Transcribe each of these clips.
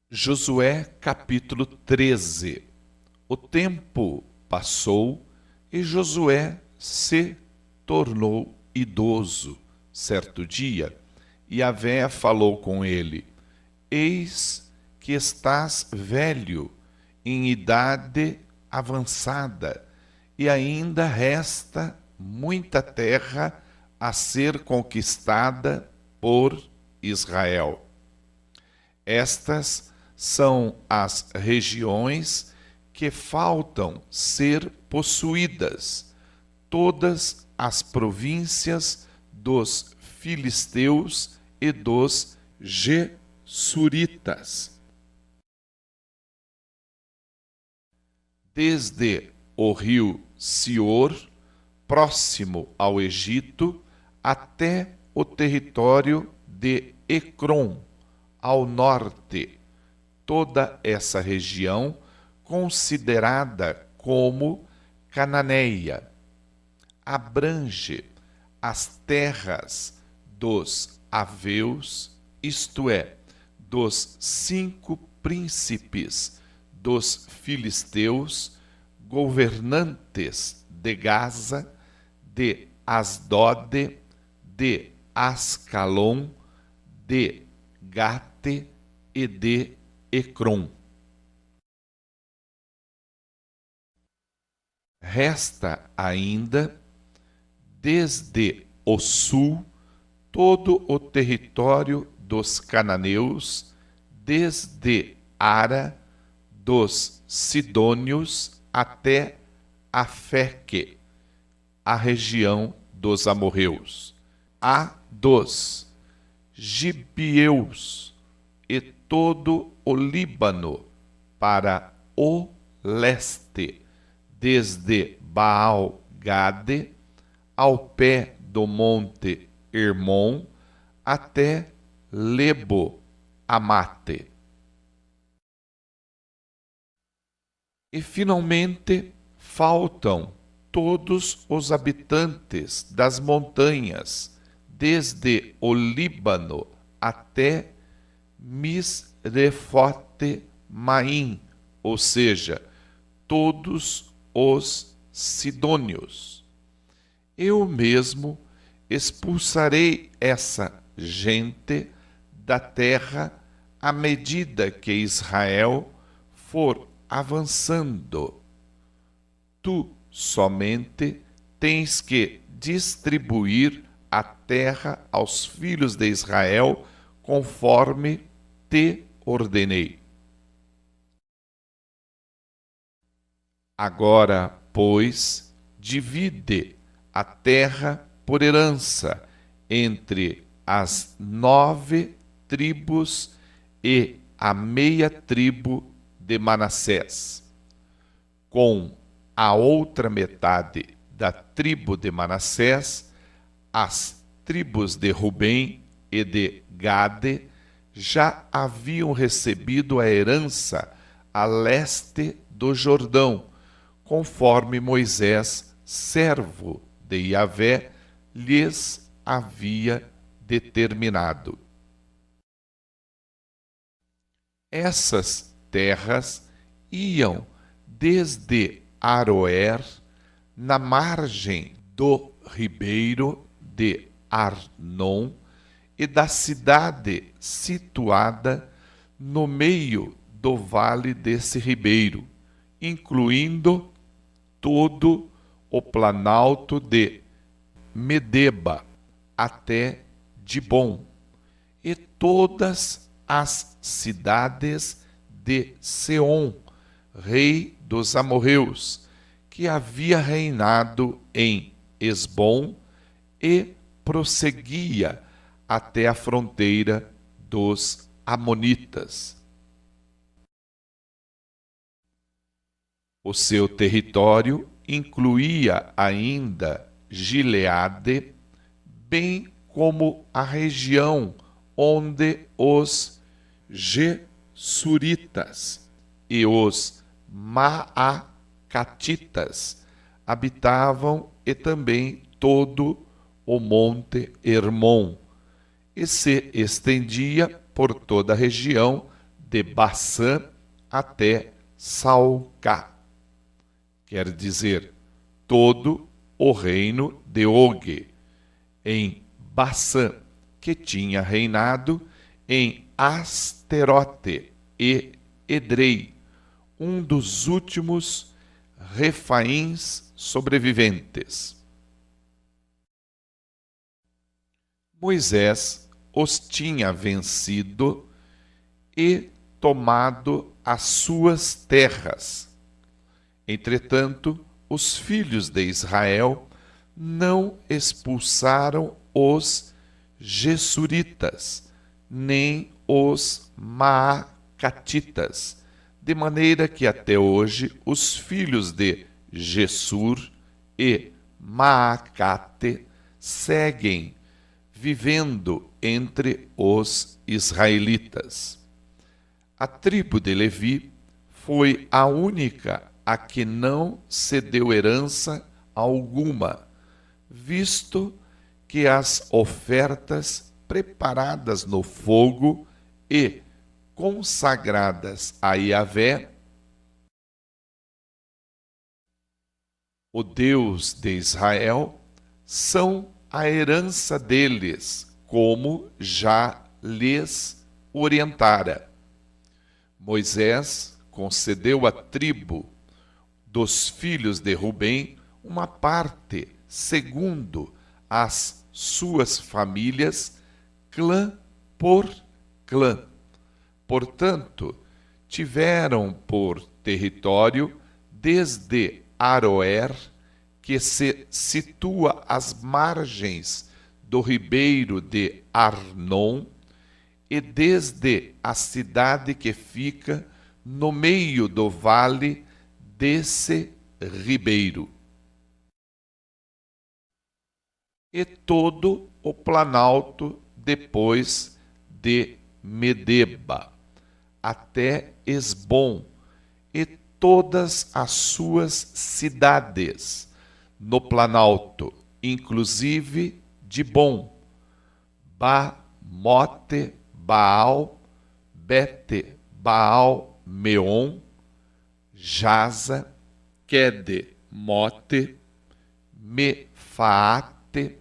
Josué capítulo 13. O tempo passou e Josué se tornou idoso certo dia, e Yahvé falou com ele: Eis que estás velho, em idade avançada, e ainda resta muita terra a ser conquistada por Israel. Estas são as regiões que faltam ser possuídas, todas as províncias dos filisteus e dos Gessuritas. Desde o rio Sior, próximo ao Egito, até o território de Ecrom, ao norte. Toda essa região considerada como cananeia abrange as terras dos aveus, isto é, dos 5 príncipes dos filisteus, governantes de Gaza, de Asdode, de Ascalon, de Gate e de Ecrom. Resta ainda, desde o sul, todo o território dos cananeus, desde Ara, dos sidônios, até Afeque, a região dos amorreus, a dos gibeus e todo o Líbano para o leste, desde Baal-Gade, ao pé do monte Hermon, até Lebo-Amate. E, finalmente, faltam todos os habitantes das montanhas, desde o Líbano até Misrefote-Maim, ou seja, todos os sidônios. Eu mesmo expulsarei essa gente da terra à medida que Israel for avançando. Tu somente tens que distribuir a terra aos filhos de Israel conforme te ordenei. Agora, pois, divide a terra por herança entre as 9 tribos e a meia tribo de Manassés. Com a outra metade da tribo de Manassés, as tribos de Rubem e de Gade já haviam recebido a herança a leste do Jordão, conforme Moisés, servo de Yahvé, lhes havia determinado. Essas terras iam desde Aroer, na margem do ribeiro de Arnon, e da cidade situada no meio do vale desse ribeiro, incluindo todo o planalto de Medeba até Dibom, e todas as cidades de Seom, rei dos amorreus, que havia reinado em Esbom, e prosseguia até a fronteira dos amonitas. O seu território incluía ainda Gileade, bem como a região onde os Gessuritas e os Maacatitas habitavam e também todo o monte Hermon, e se estendia por toda a região de Bassã até Salcá, quer dizer, todo o reino de Og, em Bassã, que tinha reinado em Asterote e Edrei, um dos últimos Refaíns sobreviventes. Moisés os tinha vencido e tomado as suas terras. Entretanto, os filhos de Israel não expulsaram os Gessuritas, nem os Maacatitas, de maneira que até hoje os filhos de Gessur e Maacate seguem vivendo entre os israelitas. A tribo de Levi foi a única a que não se deu herança alguma, visto que as ofertas preparadas no fogo e consagradas a Yahvé, o Deus de Israel, são a herança deles, como já lhes orientara. Moisés concedeu à tribo dos filhos de Rubem uma parte segundo as suas famílias, clã por clã. Portanto, tiveram por território desde Aroer, que se situa às margens do ribeiro de Arnon, e desde a cidade que fica no meio do vale desse ribeiro, e todo o planalto depois de Medeba, até Esbom, e todas as suas cidades, no planalto, inclusive Dibom, Bamote, Baal, Bete, Baal, Meon, Jaza, Quedemote, Mefaate,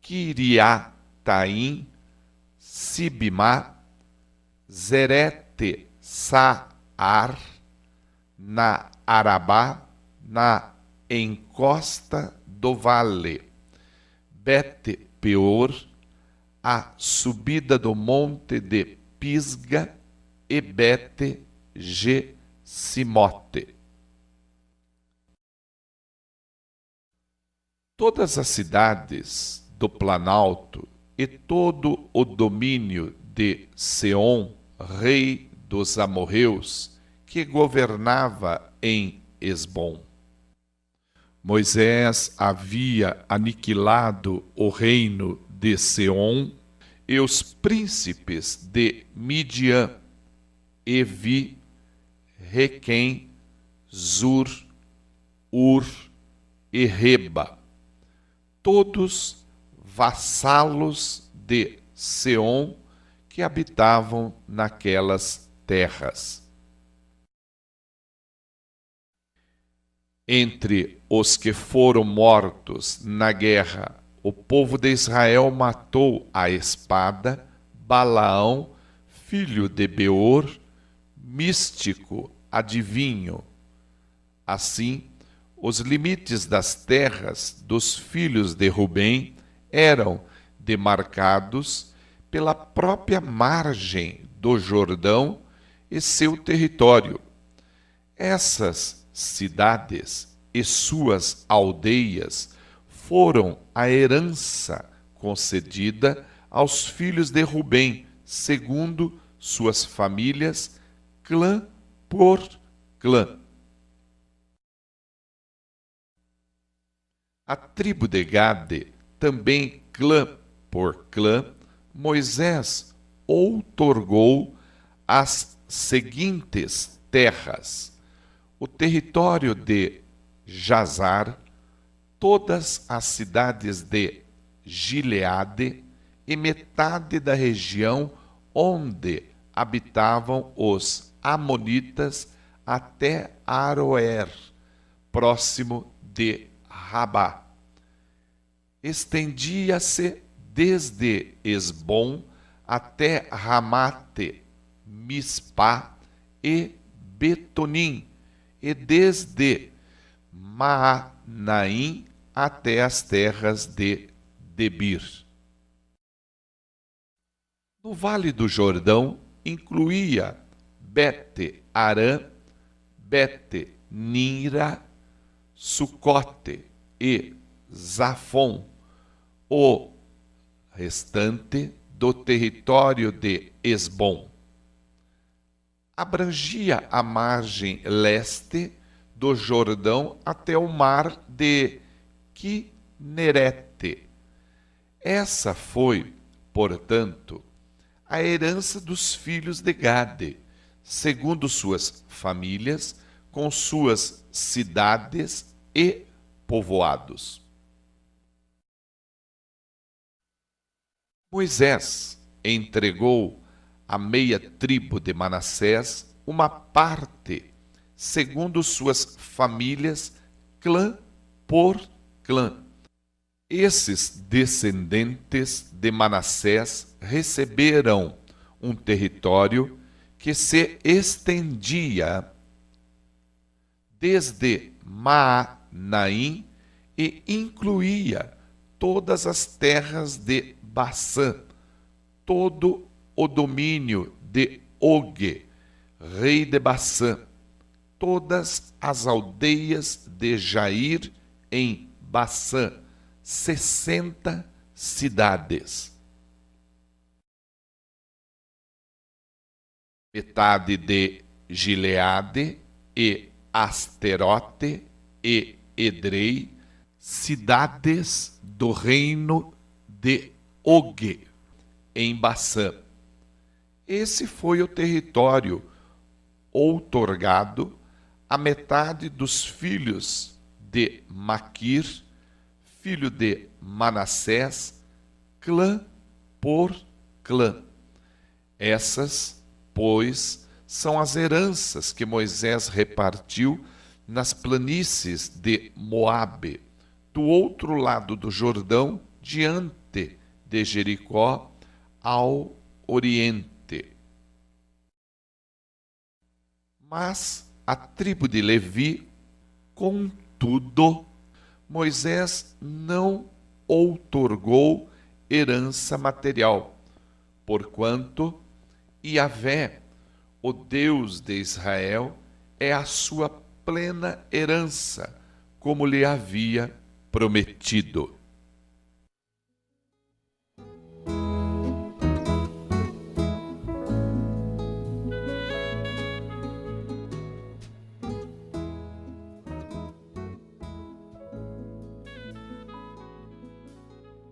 Kiriataim, Sibimá, Zerete, Saar, na Arabá, na encosta do vale, Bete Peor, a subida do monte de Pisga, e Bete Gesimote. Todas as cidades do Planalto e todo o domínio de Seom, rei dos amorreus, que governava em Esbom. Moisés havia aniquilado o reino de Seom e os príncipes de Midian, Evi, Requem, Zur, Ur e Reba, todos vassalos de Seom que habitavam naquelas terras. Entre os que foram mortos na guerra, o povo de Israel matou à espada Balaão, filho de Beor, místico, adivinho. Assim, os limites das terras dos filhos de Rubem eram demarcados pela própria margem do Jordão e seu território. Essas cidades e suas aldeias foram a herança concedida aos filhos de Rubem, segundo suas famílias, clã por clã. A tribo de Gade, também clã por clã, Moisés outorgou as seguintes terras: o território de Jazar, todas as cidades de Gileade e metade da região onde habitavam os amonitas até Aroer, próximo de Rabá. Estendia-se desde Esbom até Ramate, Mispá e Betonim, e desde Maanaim até as terras de Debir. No Vale do Jordão incluía Bete-Arã, Bete-Nira, Sucote e Zafon, o restante do território de Esbom. Abrangia a margem leste do Jordão até o mar de Quinerete. Essa foi, portanto, a herança dos filhos de Gade, segundo suas famílias, com suas cidades e povoados. Moisés entregou à meia tribo de Manassés uma parte, segundo suas famílias, clã por clã. Esses descendentes de Manassés receberam um território que se estendia desde Maanaim e incluía todas as terras de Bassã, todo o domínio de Og, rei de Bassã, todas as aldeias de Jair em Bassã, 60 cidades. Metade de Gileade e Asterote e Edrei, cidades do reino de Og, em Bassã. Esse foi o território outorgado à metade dos filhos de Maquir, filho de Manassés, clã por clã. Essas, pois, são as heranças que Moisés repartiu nas planícies de Moabe, do outro lado do Jordão, diante de Jericó, ao oriente. Mas a tribo de Levi, contudo, Moisés não outorgou herança material, porquanto Yahvé, o Deus de Israel, é a sua plena herança, como lhe havia prometido.